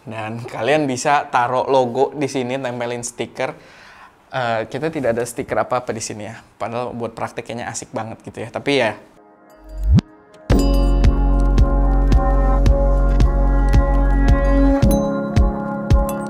Dan kalian bisa taruh logo di sini, tempelin stiker. Kita tidak ada stiker apa-apa di sini ya. Padahal buat prakteknya asik banget gitu ya. Tapi ya,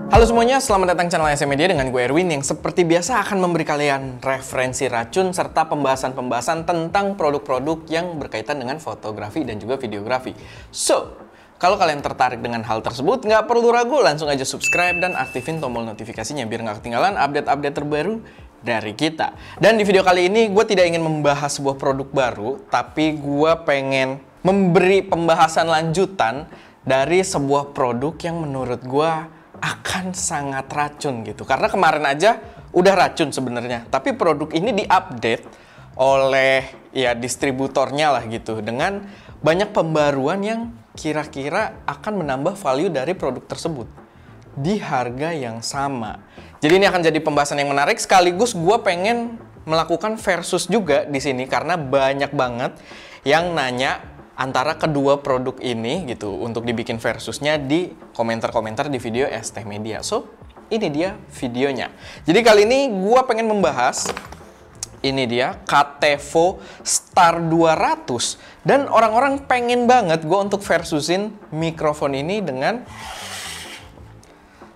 halo semuanya, selamat datang channel SM Media dengan gue Erwin yang seperti biasa akan memberi kalian referensi racun serta pembahasan-pembahasan tentang produk-produk yang berkaitan dengan fotografi dan juga videografi. So, kalau kalian tertarik dengan hal tersebut, nggak perlu ragu, langsung aja subscribe dan aktifin tombol notifikasinya biar nggak ketinggalan update-update terbaru dari kita. Dan di video kali ini gue tidak ingin membahas sebuah produk baru, tapi gue pengen memberi pembahasan lanjutan dari sebuah produk yang menurut gue akan sangat racun gitu. Karena kemarin aja udah racun sebenarnya, tapi produk ini diupdate oleh ya distributornya lah gitu dengan banyak pembaruan yang kira-kira akan menambah value dari produk tersebut di harga yang sama. Jadi ini akan jadi pembahasan yang menarik, sekaligus gue pengen melakukan versus juga di sini karena banyak banget yang nanya antara kedua produk ini gitu untuk dibikin versusnya di komentar-komentar di video ST Media. So, ini dia videonya. Jadi kali ini gue pengen membahas ini dia Catevo Star 200 dan orang-orang pengen banget gue untuk versusin mikrofon ini dengan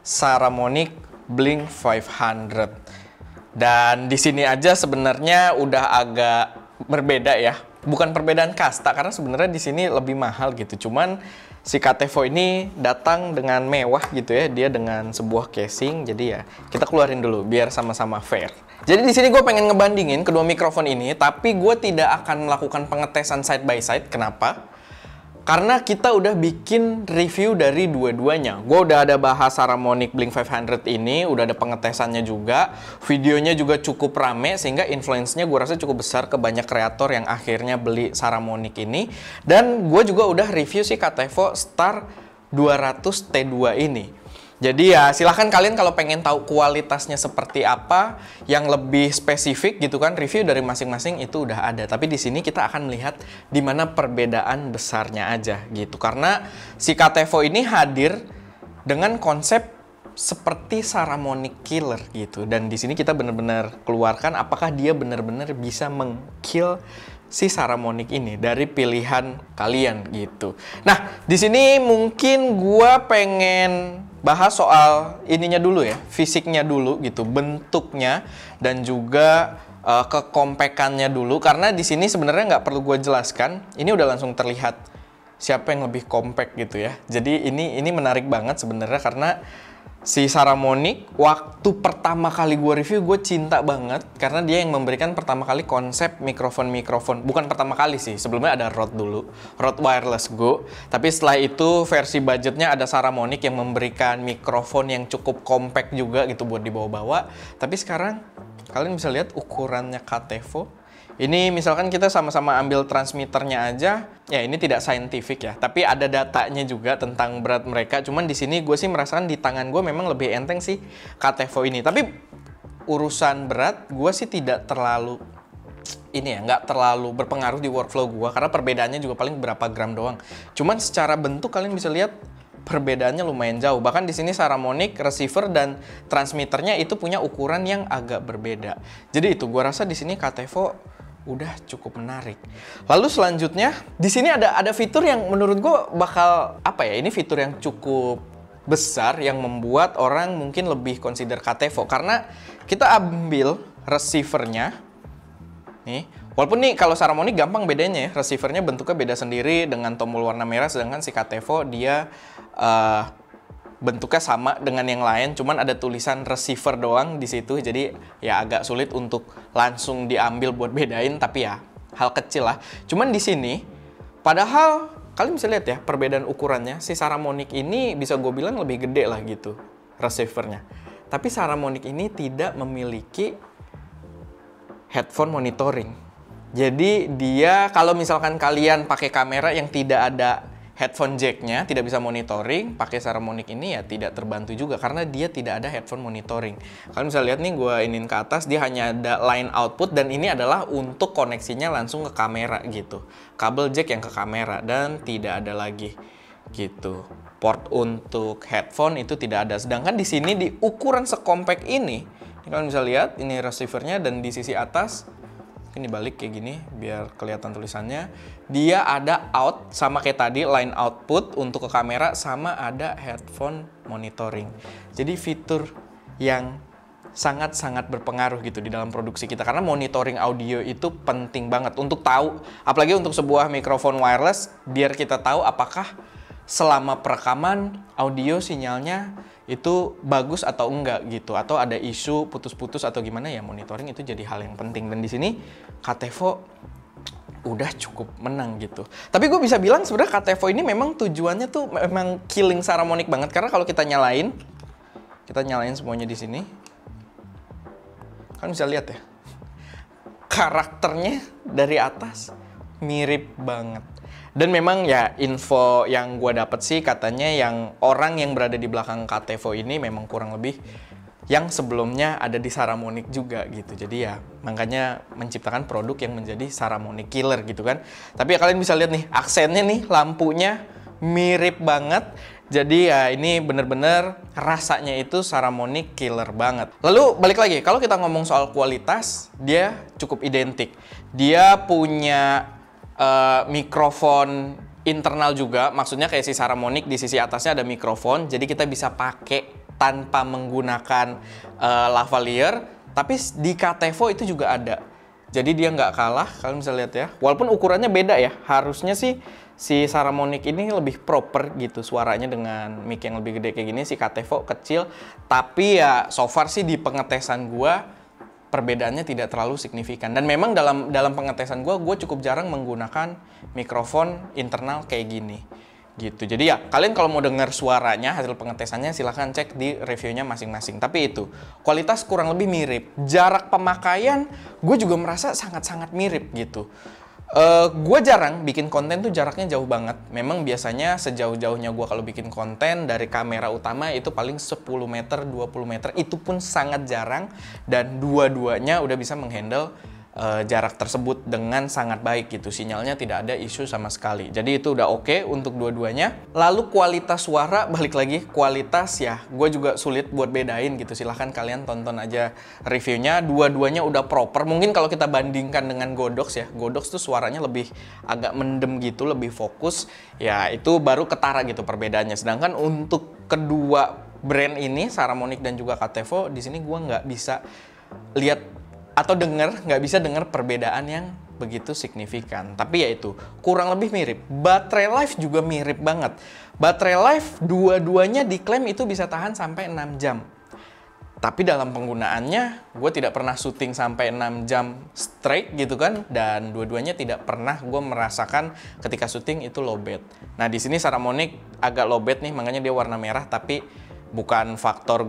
Saramonic Blink 500. Dan di sini aja sebenarnya udah agak berbeda ya. Bukan perbedaan kasta karena sebenarnya di sini lebih mahal gitu. Cuman si Catevo ini datang dengan mewah gitu ya. Dia dengan sebuah casing. Jadi ya kita keluarin dulu biar sama-sama fair. Jadi di sini gue pengen ngebandingin kedua mikrofon ini, tapi gue tidak akan melakukan pengetesan side by side. Kenapa? Karena kita udah bikin review dari dua-duanya. Gue udah ada bahas Saramonic Blink 500 ini, udah ada pengetesannya juga. Videonya juga cukup rame, sehingga influence-nya gue rasa cukup besar ke banyak kreator yang akhirnya beli Saramonic ini. Dan gue juga udah review si Catevo Star 200 T2 ini. Jadi ya silahkan kalian kalau pengen tahu kualitasnya seperti apa, yang lebih spesifik gitu kan, review dari masing-masing itu udah ada. Tapi di sini kita akan melihat di mana perbedaan besarnya aja gitu. Karena si Catevo ini hadir dengan konsep seperti Saramonic Killer gitu. Dan di sini kita benar-benar keluarkan apakah dia benar-benar bisa meng-kill si Saramonic ini dari pilihan kalian gitu. Nah, di sini mungkin gua pengen bahas soal ininya dulu ya, fisiknya dulu gitu, bentuknya dan juga kekompekannya dulu. Karena di sini sebenarnya nggak perlu gue jelaskan, ini udah langsung terlihat siapa yang lebih compact gitu ya. Jadi ini menarik banget sebenarnya karena si Saramonic waktu pertama kali gue review gue cinta banget karena dia yang memberikan pertama kali konsep mikrofon, bukan pertama kali sih, sebelumnya ada Rode dulu, Rode Wireless Go, tapi setelah itu versi budgetnya ada Saramonic yang memberikan mikrofon yang cukup compact juga gitu buat dibawa-bawa. Tapi sekarang kalian bisa lihat ukurannya Catevo. Ini misalkan kita sama-sama ambil transmitternya aja, ya ini tidak saintifik ya, tapi ada datanya juga tentang berat mereka. Cuman di sini gue sih merasakan di tangan gue memang lebih enteng sih Catevo ini. Tapi urusan berat gue sih tidak terlalu ini ya, nggak terlalu berpengaruh di workflow gue karena perbedaannya juga paling berapa gram doang. Cuman secara bentuk kalian bisa lihat perbedaannya lumayan jauh. Bahkan di sini Saramonic receiver dan transmitternya itu punya ukuran yang agak berbeda. Jadi itu gue rasa di sini Catevo udah cukup menarik. Lalu selanjutnya di sini ada fitur yang menurut gue bakal apa ya? Ini fitur yang cukup besar yang membuat orang mungkin lebih consider Catevo karena kita ambil receivernya nih. Walaupun nih kalau Saramonic gampang bedanya ya, receivernya bentuknya beda sendiri dengan tombol warna merah, sedangkan si Catevo dia bentuknya sama dengan yang lain, cuman ada tulisan receiver doang di situ, jadi ya agak sulit untuk langsung diambil buat bedain, tapi ya hal kecil lah. Cuman di sini, padahal kalian bisa lihat ya perbedaan ukurannya, si Saramonic ini bisa gue bilang lebih gede lah gitu receivernya. Tapi Saramonic ini tidak memiliki headphone monitoring. Jadi dia kalau misalkan kalian pakai kamera yang tidak ada headphone jacknya, tidak bisa monitoring, pakai Saramonic ini ya tidak terbantu juga karena dia tidak ada headphone monitoring. Kalian bisa lihat nih, gue inin ke atas, dia hanya ada line output dan ini adalah untuk koneksinya langsung ke kamera gitu. Kabel jack yang ke kamera dan tidak ada lagi gitu. Port untuk headphone itu tidak ada. Sedangkan di sini di ukuran sekompak ini kalian bisa lihat ini receivernya, dan di sisi atas ini balik kayak gini biar kelihatan tulisannya. Dia ada out sama kayak tadi, line output untuk ke kamera, sama ada headphone monitoring. Jadi fitur yang sangat-sangat berpengaruh gitu di dalam produksi kita, karena monitoring audio itu penting banget untuk tahu, apalagi untuk sebuah mikrofon wireless, biar kita tahu apakah selama perekaman audio sinyalnya itu bagus atau enggak gitu, atau ada isu putus-putus atau gimana, ya monitoring itu jadi hal yang penting. Dan di sini Katevo udah cukup menang gitu. Tapi gue bisa bilang sebenarnya Katevo ini memang tujuannya tuh memang killing Saramonic banget, karena kalau kita nyalain semuanya di sini, kan bisa lihat ya, karakternya dari atas mirip banget. Dan memang ya info yang gue dapet sih katanya yang orang yang berada di belakang Katevo ini memang kurang lebih yang sebelumnya ada di Saramonic juga gitu. Jadi ya makanya menciptakan produk yang menjadi Saramonic killer gitu kan. Tapi ya kalian bisa lihat nih aksennya nih, lampunya mirip banget. Jadi ya ini bener-bener rasanya itu Saramonic killer banget. Lalu balik lagi, kalau kita ngomong soal kualitas, dia cukup identik. Dia punya mikrofon internal juga, maksudnya kayak si Saramonic di sisi atasnya ada mikrofon, jadi kita bisa pakai tanpa menggunakan lavalier. Tapi di Katevo itu juga ada, jadi dia nggak kalah. Kalian bisa lihat ya, walaupun ukurannya beda ya, harusnya sih si Saramonic ini lebih proper gitu suaranya dengan mic yang lebih gede kayak gini, si Katevo kecil. Tapi ya so far sih di pengetesan gua perbedaannya tidak terlalu signifikan. Dan memang dalam pengetesan gue cukup jarang menggunakan mikrofon internal kayak gini gitu. Jadi ya kalian kalau mau dengar suaranya, hasil pengetesannya silahkan cek di reviewnya masing-masing. Tapi itu kualitas kurang lebih mirip. Jarak pemakaian gue juga merasa sangat-sangat mirip gitu. Gue jarang bikin konten tuh jaraknya jauh banget. Memang biasanya sejauh-jauhnya gue kalau bikin konten dari kamera utama itu paling 10 meter, 20 meter. Itu pun sangat jarang, dan dua-duanya udah bisa menghandle jarak tersebut dengan sangat baik gitu. Sinyalnya tidak ada isu sama sekali. Jadi itu udah oke untuk dua-duanya. Lalu kualitas suara, balik lagi kualitas ya, gue juga sulit buat bedain gitu. Silahkan kalian tonton aja reviewnya. Dua-duanya udah proper. Mungkin kalau kita bandingkan dengan Godox ya, Godox tuh suaranya lebih agak mendem gitu, lebih fokus. Ya itu baru ketara gitu perbedaannya. Sedangkan untuk kedua brand ini, Saramonic dan juga Katevo, di sini gue nggak bisa lihat atau nggak bisa dengar perbedaan yang begitu signifikan. Tapi ya itu kurang lebih mirip. Baterai life juga mirip banget. Baterai life dua-duanya diklaim itu bisa tahan sampai 6 jam. Tapi dalam penggunaannya gue tidak pernah syuting sampai 6 jam straight gitu kan, dan dua-duanya tidak pernah gue merasakan ketika syuting itu lowbat. Nah di sini Saramonic agak lowbat nih, makanya dia warna merah, tapi bukan faktor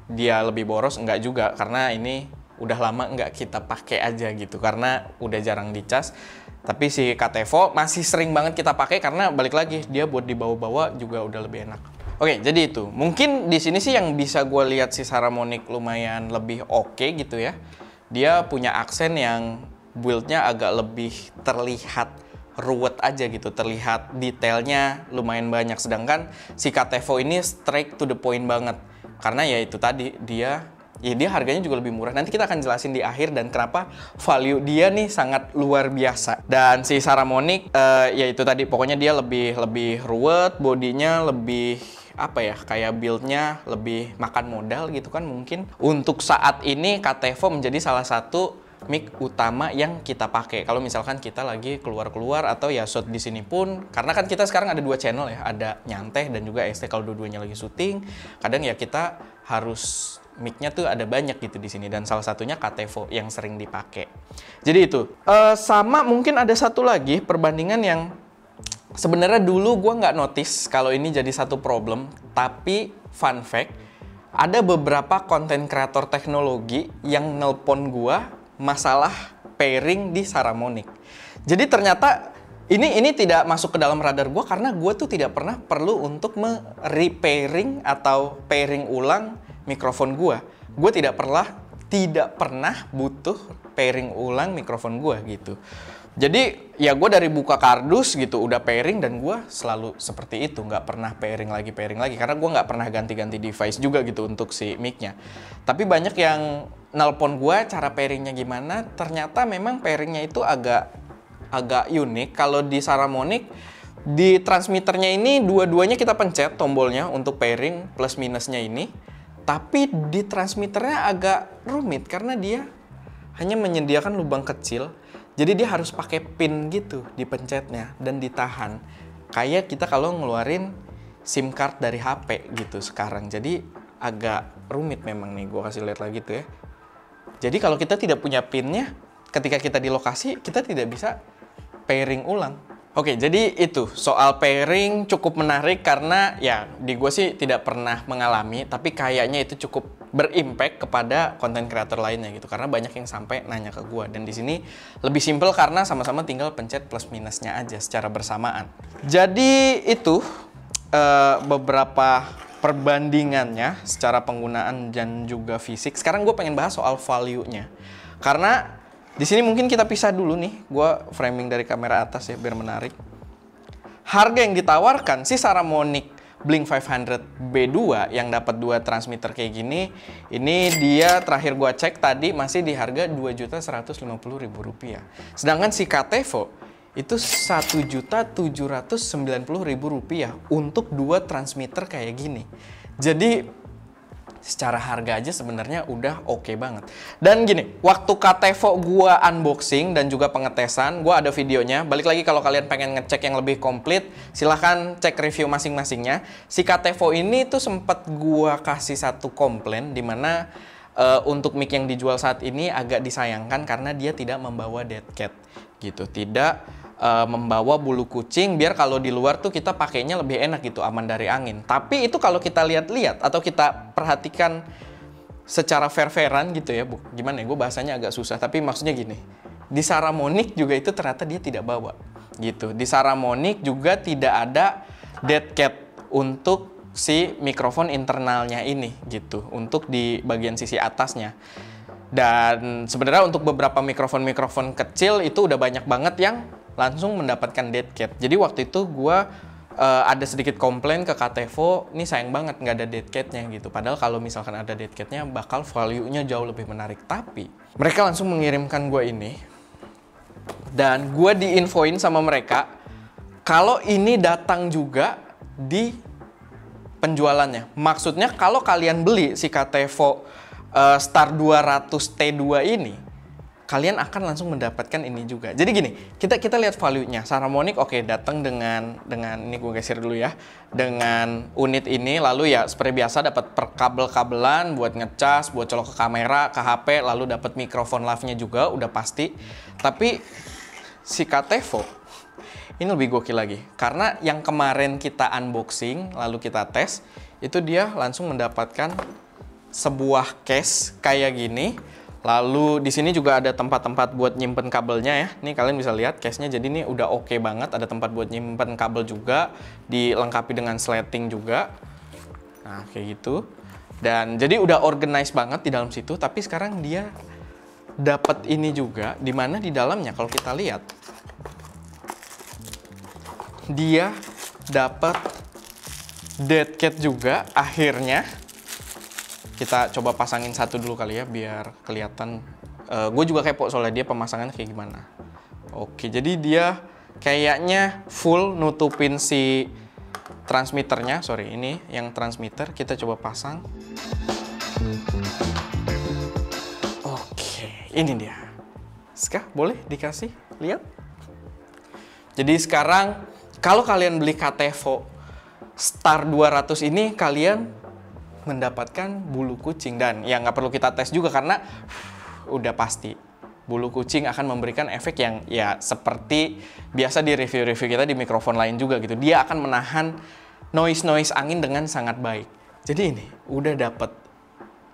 dia lebih boros, enggak juga, karena ini udah lama nggak kita pakai aja gitu, karena udah jarang dicas. Tapi si Katevo masih sering banget kita pakai karena balik lagi dia buat dibawa-bawa juga udah lebih enak. Oke, jadi itu mungkin di sini sih yang bisa gue lihat si Saramonic lumayan lebih oke gitu ya. Dia punya aksen yang build-nya agak lebih terlihat ruwet aja gitu, terlihat detailnya lumayan banyak. Sedangkan si Katevo ini straight to the point banget, karena ya itu tadi dia harganya juga lebih murah. Nanti kita akan jelasin di akhir dan kenapa value dia nih sangat luar biasa. Dan si Saramonic ya itu tadi pokoknya dia lebih ruwet, bodinya lebih apa ya, kayak build-nya lebih makan modal gitu kan mungkin. Untuk saat ini Katevo menjadi salah satu mic utama yang kita pakai kalau misalkan kita lagi keluar-keluar atau ya shoot di sini pun, karena kan kita sekarang ada 2 channel ya, ada Nyanteh dan juga ST. Kalau dua-duanya lagi syuting, kadang ya kita harus mic-nya tuh ada banyak gitu di sini, dan salah satunya Katevo yang sering dipakai. Jadi itu sama mungkin ada satu lagi perbandingan yang sebenarnya dulu gue nggak notice kalau ini jadi satu problem, tapi fun fact, ada beberapa konten kreator teknologi yang nelpon gue masalah pairing di Saramonic. Jadi ternyata ini tidak masuk ke dalam radar gue karena gue tuh tidak pernah perlu untuk repairing atau pairing ulang mikrofon gue. Gue tidak pernah butuh pairing ulang mikrofon gue gitu. Jadi ya gue dari buka kardus gitu udah pairing, dan gue selalu seperti itu, nggak pernah pairing lagi karena gue nggak pernah ganti-ganti device juga gitu untuk si mic-nya. Tapi banyak yang nelpon gue cara pairingnya gimana, ternyata memang pairingnya itu agak unik. Kalau di Saramonic, di transmitternya ini dua-duanya kita pencet tombolnya untuk pairing plus minusnya ini, tapi di transmitternya agak rumit karena dia hanya menyediakan lubang kecil. Jadi dia harus pakai pin gitu dipencetnya dan ditahan. Kayak kita kalau ngeluarin SIM card dari HP gitu sekarang. Jadi agak rumit memang nih, gue kasih lihat lagi tuh ya. Jadi kalau kita tidak punya pinnya, ketika kita di lokasi, kita tidak bisa pairing ulang. Oke, jadi itu soal pairing cukup menarik karena ya di gue sih tidak pernah mengalami, tapi kayaknya itu cukup berimpact kepada konten kreator lainnya gitu, karena banyak yang sampai nanya ke gue. Dan di sini lebih simple karena sama-sama tinggal pencet plus minusnya aja secara bersamaan. Jadi itu beberapa perbandingannya secara penggunaan dan juga fisik. Sekarang gue pengen bahas soal value-nya, karena di sini mungkin kita pisah dulu nih, gue framing dari kamera atas ya biar menarik. Harga yang ditawarkan si Saramonic Blink 500 B2 yang dapat 2 transmitter kayak gini, ini dia terakhir gue cek tadi masih di harga Rp2.150.000. Sedangkan si Katevo itu Rp1.790.000 untuk 2 transmitter kayak gini. Jadi secara harga aja sebenarnya udah oke banget. Dan gini, waktu Katevo gua unboxing dan juga pengetesan, gua ada videonya. Balik lagi kalau kalian pengen ngecek yang lebih komplit, silahkan cek review masing-masingnya. Si Katevo ini tuh sempet gua kasih satu komplain, dimana untuk mic yang dijual saat ini agak disayangkan karena dia tidak membawa dead cat gitu, tidak membawa bulu kucing, biar kalau di luar tuh kita pakainya lebih enak gitu, aman dari angin. Tapi itu kalau kita lihat-lihat atau kita perhatikan secara fair-fairan gitu ya, gimana ya, gue bahasanya agak susah, tapi maksudnya gini, di Saramonic juga itu ternyata dia tidak bawa gitu. Di Saramonic juga tidak ada dead cat untuk si mikrofon internalnya ini gitu, untuk di bagian sisi atasnya. Dan sebenarnya untuk beberapa mikrofon kecil itu udah banyak banget yang langsung mendapatkan dead cat. Jadi waktu itu gue ada sedikit komplain ke Katevo, ini sayang banget nggak ada dead catnya gitu. Padahal kalau misalkan ada dead catnya bakal value-nya jauh lebih menarik. Tapi mereka langsung mengirimkan gue ini, dan gue diinfoin sama mereka kalau ini datang juga di penjualannya. Maksudnya kalau kalian beli si Katevo Star 200 T2 ini, kalian akan langsung mendapatkan ini juga. Jadi gini, kita lihat value-nya. Saramonic oke, datang dengan ini gue geser dulu ya. Dengan unit ini, lalu ya seperti biasa dapat kabel-kabelan buat ngecas, buat colok ke kamera, ke HP, lalu dapat mikrofon live-nya juga udah pasti. Tapi si Katevo ini lebih gokil lagi. Karena yang kemarin kita unboxing, lalu kita tes, itu dia langsung mendapatkan sebuah case kayak gini. Lalu di sini juga ada tempat-tempat buat nyimpen kabelnya ya. Nih kalian bisa lihat case-nya, jadi ini udah oke banget. Ada tempat buat nyimpen kabel juga, dilengkapi dengan sleting juga. Nah, kayak gitu. Dan jadi udah organize banget di dalam situ. Tapi sekarang dia dapat ini juga, dimana di dalamnya kalau kita lihat, dia dapat dead cat juga akhirnya. Kita coba pasangin satu dulu kali ya, biar kelihatan. Gue juga kepo soalnya dia pemasangannya kayak gimana. Oke, jadi dia kayaknya full nutupin si transmitternya. Sorry, ini yang transmitter. Kita coba pasang. Oke, ini dia. Ska, boleh dikasih lihat? Jadi sekarang, kalau kalian beli Katevo Star 200 ini, kalian mendapatkan bulu kucing. Dan ya nggak perlu kita tes juga karena udah pasti bulu kucing akan memberikan efek yang ya seperti biasa di review-review kita di mikrofon lain juga gitu. Dia akan menahan noise angin dengan sangat baik. Jadi ini udah dapat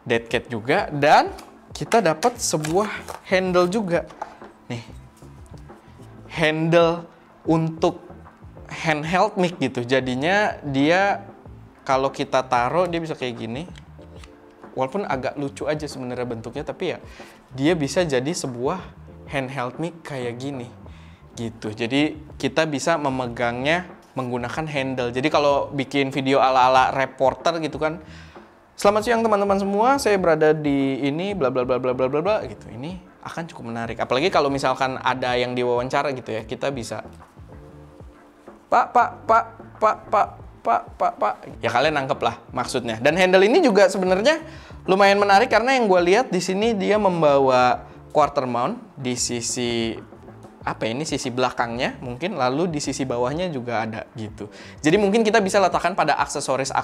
dead cat juga, dan kita dapat sebuah handle juga nih, handle untuk handheld mic gitu. Jadinya dia kalau kita taruh dia bisa kayak gini. Walaupun agak lucu aja sebenarnya bentuknya, tapi ya dia bisa jadi sebuah handheld mic kayak gini. gitu. Jadi kita bisa memegangnya menggunakan handle. Jadi kalau bikin video ala-ala reporter gitu kan, selamat siang teman-teman semua, saya berada di ini bla bla bla bla bla bla bla gitu. Ini akan cukup menarik. Apalagi kalau misalkan ada yang diwawancara gitu ya, kita bisa Pak. Ya kalian nangkep lah maksudnya. Dan handle ini juga sebenarnya lumayan menarik karena yang gue lihat di sini dia membawa quarter mount di sisi sisi belakangnya mungkin, lalu di sisi bawahnya juga ada gitu. Jadi mungkin kita bisa letakkan pada aksesoris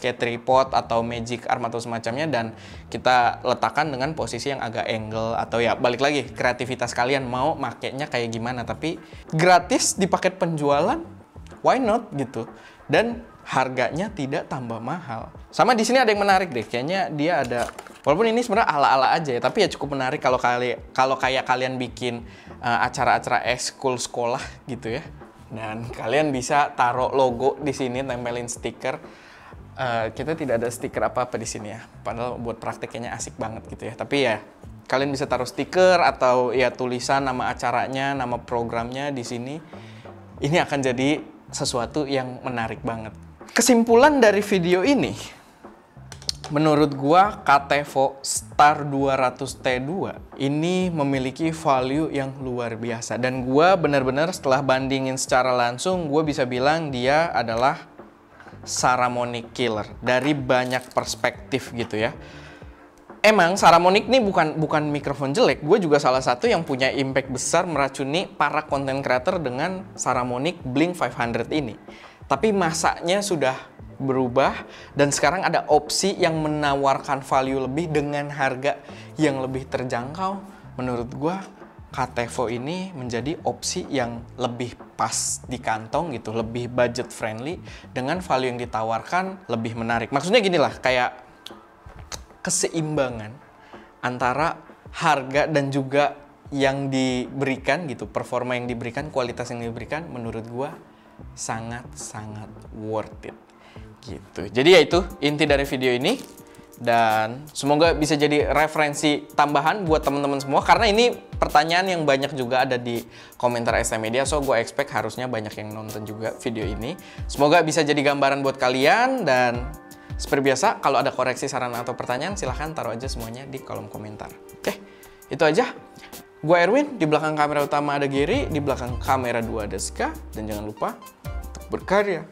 kayak tripod atau magic arm atau semacamnya, dan kita letakkan dengan posisi yang agak angle, atau ya balik lagi kreativitas kalian mau makainya kayak gimana. Tapi gratis di paket penjualan, why not gitu. Dan harganya tidak tambah mahal. Sama di sini ada yang menarik deh, kayaknya dia ada, walaupun ini sebenarnya ala-ala aja ya, tapi ya cukup menarik kalau kayak kalian bikin acara-acara ekskul sekolah gitu ya. Dan kalian bisa taruh logo di sini, tempelin stiker. Kita tidak ada stiker apa-apa di sini ya. Padahal buat prakteknya asik banget gitu ya. Tapi ya kalian bisa taruh stiker atau ya tulisan nama acaranya, nama programnya di sini. Ini akan jadi sesuatu yang menarik banget. Kesimpulan dari video ini, menurut gua Katevo Star 200T2 ini memiliki value yang luar biasa. Dan gua benar-benar setelah bandingin secara langsung, gua bisa bilang dia adalah Saramonic killer dari banyak perspektif gitu ya. Emang Saramonic ini bukan mikrofon jelek. Gue juga salah satu yang punya impact besar meracuni para content creator dengan Saramonic Blink 500 ini. Tapi masanya sudah berubah dan sekarang ada opsi yang menawarkan value lebih dengan harga yang lebih terjangkau. Menurut gue Katevo ini menjadi opsi yang lebih pas di kantong gitu, lebih budget friendly, dengan value yang ditawarkan lebih menarik. Maksudnya gini lah, kayak keseimbangan antara harga dan juga yang diberikan gitu, performa yang diberikan, kualitas yang diberikan, menurut gua sangat-sangat worth it gitu. Jadi ya itu inti dari video ini, dan semoga bisa jadi referensi tambahan buat teman-teman semua, karena ini pertanyaan yang banyak juga ada di komentar ST Media, so gue expect harusnya banyak yang nonton juga video ini. Semoga bisa jadi gambaran buat kalian, dan seperti biasa, kalau ada koreksi, saran, atau pertanyaan, silahkan taruh aja semuanya di kolom komentar. Oke, itu aja. Gue Erwin, di belakang kamera utama ada Gary, di belakang kamera 2 ada Ska, dan jangan lupa untuk berkarya.